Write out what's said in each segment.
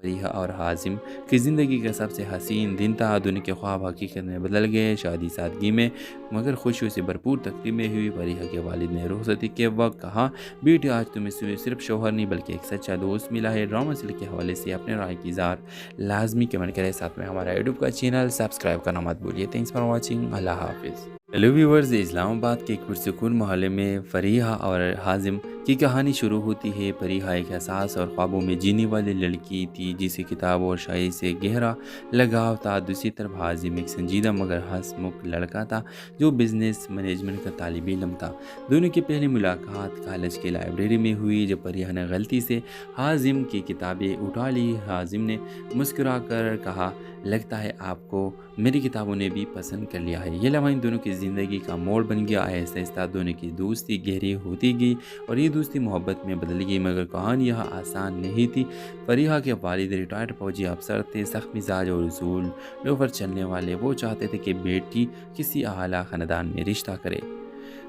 फरीहा और हाजिम की ज़िंदगी का सबसे हसीन दिन था। दोनों के ख्वाब हकीकत में बदल गए। शादी सादगी में मगर खुशियों से भरपूर तकरीमें हुई। फरीहा के वालिद ने रुखसती के वक्त कहा, बेटी आज तुम्हें सिर्फ शौहर नहीं बल्कि एक सच्चा दोस्त मिला है। ड्रामा सीरियल के हवाले से अपने राय की इज़हार लाजमी कमेंट करें। साथ में हमारा यूट्यूब का चैनल सब्सक्राइब करना मत भूलिए। Thanks for watching. अल्लाह हाफिज़। हेलो व्यूवर्स, इस्लामाबाद के एक पुरसुकून मोहल्ले में फरीहा और हाजिम की कहानी शुरू होती है। फरीहा एक एहसास और ख्वाबों में जीने वाली लड़की थी जिसे किताब और शायरी से गहरा लगाव था। दूसरी तरफ हाजिम एक संजीदा मगर हंसमुख लड़का था जो बिजनेस मैनेजमेंट का तालिब इल्म था। दोनों की पहली मुलाकात कॉलेज की लाइब्रेरी में हुई जब फरीहा ने गलती से हाजिम की किताबें उठा ली। हाजिम ने मुस्कुरा कर कहा, लगता है आपको मेरी किताबों ने भी पसंद कर लिया है। ये लम्हा इन दोनों की ज़िंदगी का मोड़ बन गया। आहिस्ता आहिस्ता दोनों की दोस्ती गहरी होती गई और ये दोस्ती मोहब्बत में बदल गई। मगर कहानी यह आसान नहीं थी। फरीहा के वालिद रिटायर्ड फौजी अफसर थे, सख्त मिजाज और उसूल लोफर चलने वाले। वो चाहते थे कि बेटी किसी आला ख़ानदान में रिश्ता करे।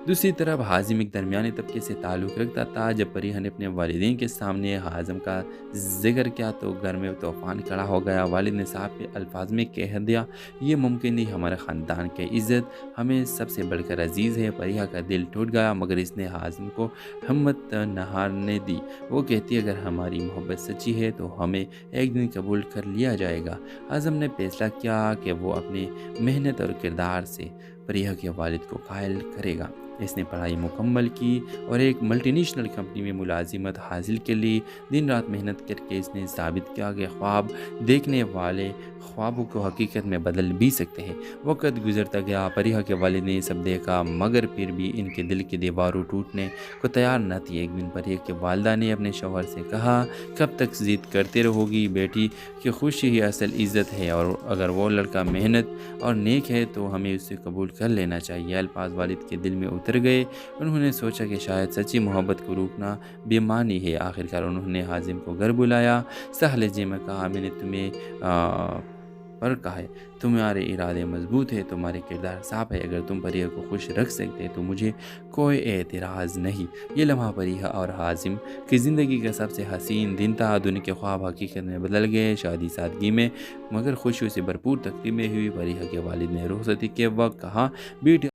दूसरी तरफ हाजिम एक दरमियाने तबके से ताल्लुक़ रखता था। जब फरीहा ने अपने वालिदैन के सामने हाजिम का जिक्र किया तो घर में तूफ़ान खड़ा हो गया। वालिद ने साफ अल्फाज में कह दिया, ये मुमकिन नहीं, हमारे ख़ानदान की इज़्ज़त हमें सबसे बढ़कर अजीज़ है। फरीहा का दिल टूट गया मगर इसने हाजिम को हिम्मत न हारने दी। वो कहती, अगर हमारी मोहब्बत सच्ची है तो हमें एक दिन कबूल कर लिया जाएगा। हाजिम ने फैसला किया कि वो अपनी मेहनत और किरदार से फरीहा के वालिद को कायल करेगा। इसने पढ़ाई मुकम्मल की और एक मल्टीनेशनल कंपनी में मुलाजिमत हासिल के लिए दिन रात मेहनत करके इसने साबित किया कि ख्वाब देखने वाले ख्वाबों को हकीकत में बदल भी सकते हैं। वक्त गुजरता गया, फरीहा के वालिद ने सब देखा मगर फिर भी इनके दिल की दीवारों टूटने को तैयार न थी। एक दिन फरीहा के वालदा ने अपने शौहर से कहा, कब तक ज़िद करते रहोगी, बेटी की खुशी ही असल इज़्ज़त है और अगर वो लड़का मेहनत और नेक है तो हमें उसे कबूल कर लेना चाहिए। अल्फाज वालिद के दिल में उतर गए। उन्होंने सोचा कि शायद सच्ची मोहब्बत को रोकना बेईमानी है। आखिरकार उन्होंने हाजिम को घर बुलाया। सह लहजे में कहा, मैंने तुम्हें पर कहा है, तुम्हारे इरादे मजबूत है, तुम्हारे किरदार साफ है। अगर तुम फरीहा को खुश रख सकते तो मुझे कोई एतराज़ नहीं। ये लम्हा फरीहा और हाजिम की ज़िंदगी का सबसे हसीन दिन था। दोनों के ख्वाब हकीकत में बदल गए। शादी सादगी में मगर खुशियों से भरपूर तकरीमें हुई। फरीहा के वालिद ने रुखसती के वक्त कहा, बेटी